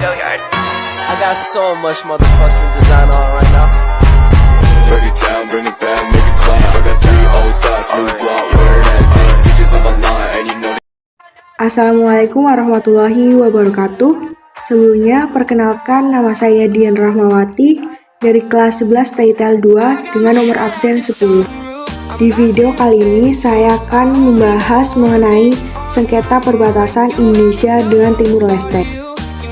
I got so much motherfucking design on right now. Break it down, bring it back, make it clap. I got 3 old thoughts, new block, where that day. Bitches on my line, and you know. Assalamualaikum warahmatullahi wabarakatuh. Sebelumnya, perkenalkan nama saya Dian Rahmawati dari kelas 11 Taitel 2 dengan nomor absen 10. Di video kali ini, saya akan membahas mengenai sengketa perbatasan Indonesia dengan Timur Leste.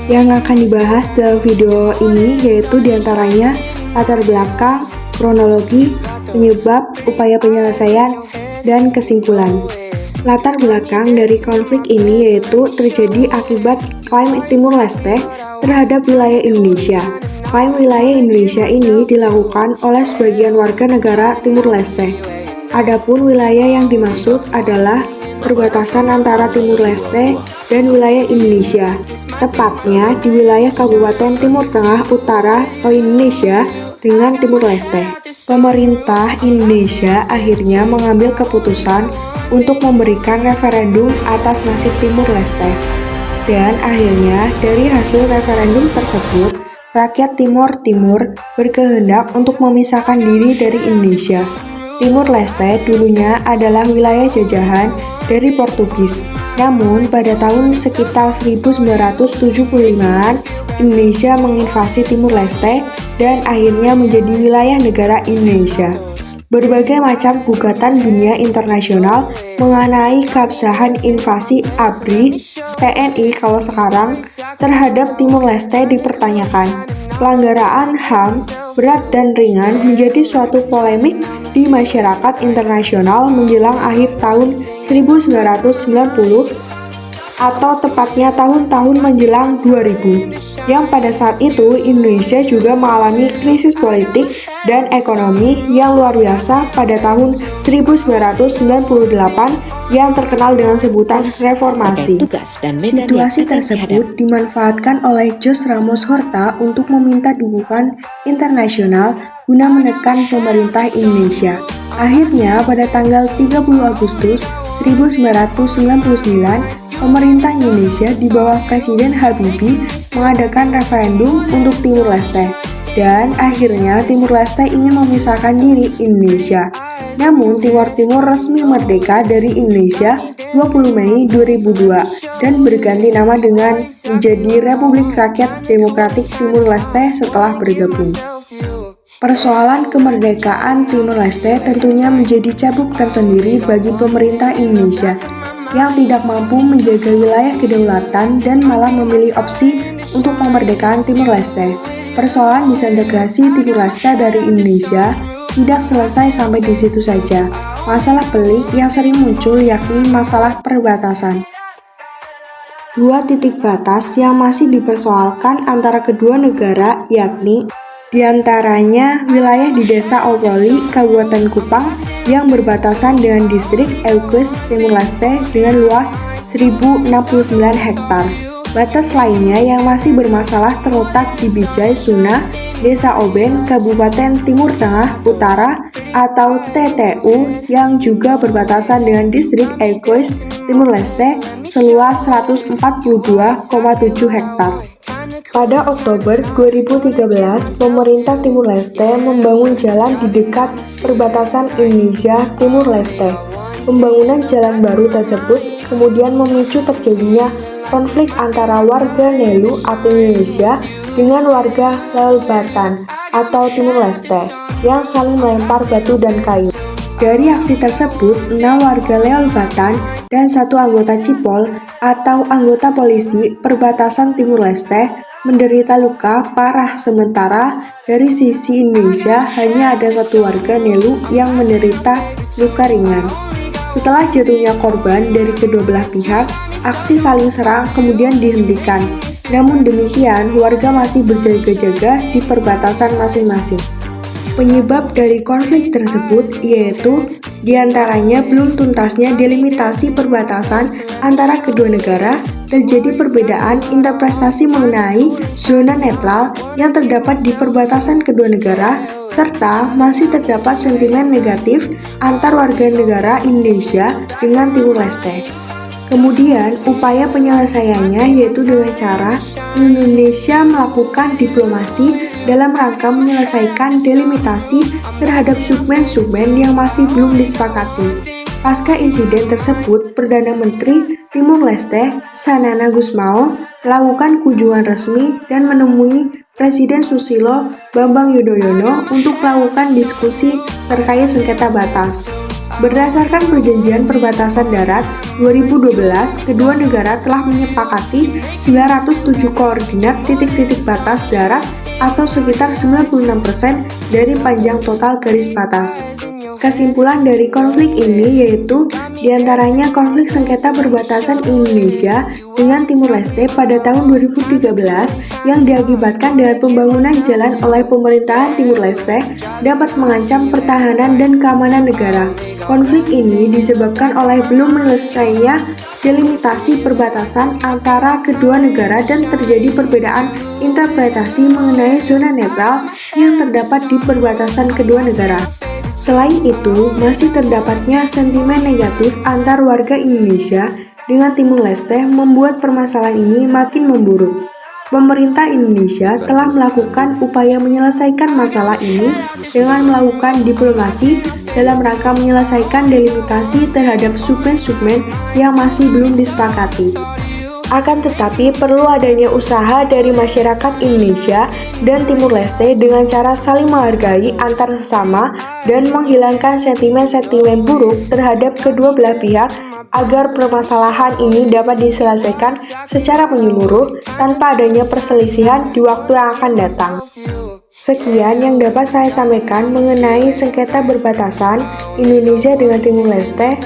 Yang akan dibahas dalam video ini yaitu diantaranya latar belakang, kronologi, penyebab, upaya penyelesaian, dan kesimpulan. Latar belakang dari konflik ini yaitu terjadi akibat klaim Timur Leste terhadap wilayah Indonesia. Klaim wilayah Indonesia ini dilakukan oleh sebagian warga negara Timur Leste. Adapun wilayah yang dimaksud adalah perbatasan antara Timur Leste dan wilayah Indonesia, tepatnya di wilayah Kabupaten Timur Tengah Utara atau Indonesia dengan Timur Leste. Pemerintah Indonesia akhirnya mengambil keputusan untuk memberikan referendum atas nasib Timur Leste. Dan akhirnya dari hasil referendum tersebut, rakyat Timur Timur berkehendak untuk memisahkan diri dari Indonesia. Timur Leste dulunya adalah wilayah jajahan dari Portugis. Namun pada tahun sekitar 1975-an, Indonesia menginvasi Timur Leste dan akhirnya menjadi wilayah negara Indonesia. Berbagai macam gugatan dunia internasional mengenai keabsahan invasi ABRI, TNI kalau sekarang, terhadap Timur Leste dipertanyakan. Pelanggaran HAM berat dan ringan menjadi suatu polemik di masyarakat internasional menjelang akhir tahun 1990 atau tepatnya tahun-tahun menjelang 2000, yang pada saat itu Indonesia juga mengalami krisis politik dan ekonomi yang luar biasa pada tahun 1998 yang terkenal dengan sebutan reformasi. Situasi tersebut dimanfaatkan oleh Jose Ramos Horta untuk meminta dukungan internasional guna menekan pemerintah Indonesia. Akhirnya pada tanggal 30 Agustus 1999, pemerintah Indonesia di bawah Presiden Habibie mengadakan referendum untuk Timur Leste. Dan akhirnya Timur Leste ingin memisahkan diri Indonesia. Namun Timur Timur resmi merdeka dari Indonesia 20 Mei 2002 dan berganti nama dengan menjadi Republik Rakyat Demokratik Timur Leste setelah bergabung. Persoalan kemerdekaan Timur Leste tentunya menjadi cabuk tersendiri bagi pemerintah Indonesia yang tidak mampu menjaga wilayah kedaulatan dan malah memilih opsi untuk kemerdekaan Timur Leste. Persoalan disintegrasi Timur Leste dari Indonesia tidak selesai sampai di situ saja. Masalah pelik yang sering muncul yakni masalah perbatasan. Dua titik batas yang masih dipersoalkan antara kedua negara yakni diantaranya wilayah di Desa Opoli, Kabupaten Kupang yang berbatasan dengan distrik Eukus Timur Leste dengan luas 1069 hektar. Batas lainnya yang masih bermasalah terletak di Bijay Suna, Desa Oben, Kabupaten Timur Tengah Utara atau TTU yang juga berbatasan dengan distrik Eukus Timur Leste seluas 142,7 hektar. Pada Oktober 2013, pemerintah Timur Leste membangun jalan di dekat perbatasan Indonesia Timur Leste. Pembangunan jalan baru tersebut kemudian memicu terjadinya konflik antara warga Nelu atau Indonesia dengan warga Leolbatan atau Timur Leste yang saling melempar batu dan kayu. Dari aksi tersebut, 6 warga Leolbatan dan 1 anggota Cipol atau anggota polisi perbatasan Timur Leste menderita luka parah, sementara dari sisi Indonesia hanya ada 1 warga Nelu yang menderita luka ringan. Setelah jatuhnya korban dari kedua belah pihak, aksi saling serang kemudian dihentikan. Namun demikian, warga masih berjaga-jaga di perbatasan masing-masing. Penyebab dari konflik tersebut yaitu diantaranya belum tuntasnya delimitasi perbatasan antara kedua negara, terjadi perbedaan interpretasi mengenai zona netral yang terdapat di perbatasan kedua negara, serta masih terdapat sentimen negatif antar warga negara Indonesia dengan Timur Leste. Kemudian, upaya penyelesaiannya yaitu dengan cara Indonesia melakukan diplomasi dalam rangka menyelesaikan delimitasi terhadap segmen-segmen yang masih belum disepakati. Pasca insiden tersebut, Perdana Menteri Timur Leste, Sanana Gusmao, melakukan kunjungan resmi dan menemui Presiden Susilo Bambang Yudhoyono untuk melakukan diskusi terkait sengketa batas. Berdasarkan perjanjian perbatasan darat 2012, kedua negara telah menyepakati 907 koordinat titik-titik batas darat atau sekitar 96% dari panjang total garis batas. Kesimpulan dari konflik ini yaitu diantaranya konflik sengketa perbatasan Indonesia dengan Timur Leste pada tahun 2013 yang diakibatkan dengan pembangunan jalan oleh pemerintahan Timur Leste dapat mengancam pertahanan dan keamanan negara. Konflik ini disebabkan oleh belum menyelesaikannya delimitasi perbatasan antara kedua negara dan terjadi perbedaan interpretasi mengenai zona netral yang terdapat di perbatasan kedua negara. Selain itu, masih terdapatnya sentimen negatif antar warga Indonesia dengan Timur Leste membuat permasalahan ini makin memburuk. Pemerintah Indonesia telah melakukan upaya menyelesaikan masalah ini dengan melakukan diplomasi dalam rangka menyelesaikan delimitasi terhadap segmen-segmen yang masih belum disepakati. Akan tetapi perlu adanya usaha dari masyarakat Indonesia dan Timur Leste dengan cara saling menghargai antar sesama dan menghilangkan sentimen-sentimen buruk terhadap kedua belah pihak agar permasalahan ini dapat diselesaikan secara menyeluruh tanpa adanya perselisihan di waktu yang akan datang. Sekian yang dapat saya sampaikan mengenai sengketa perbatasan Indonesia dengan Timur Leste.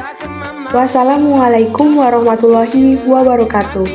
Wassalamualaikum warahmatullahi wabarakatuh.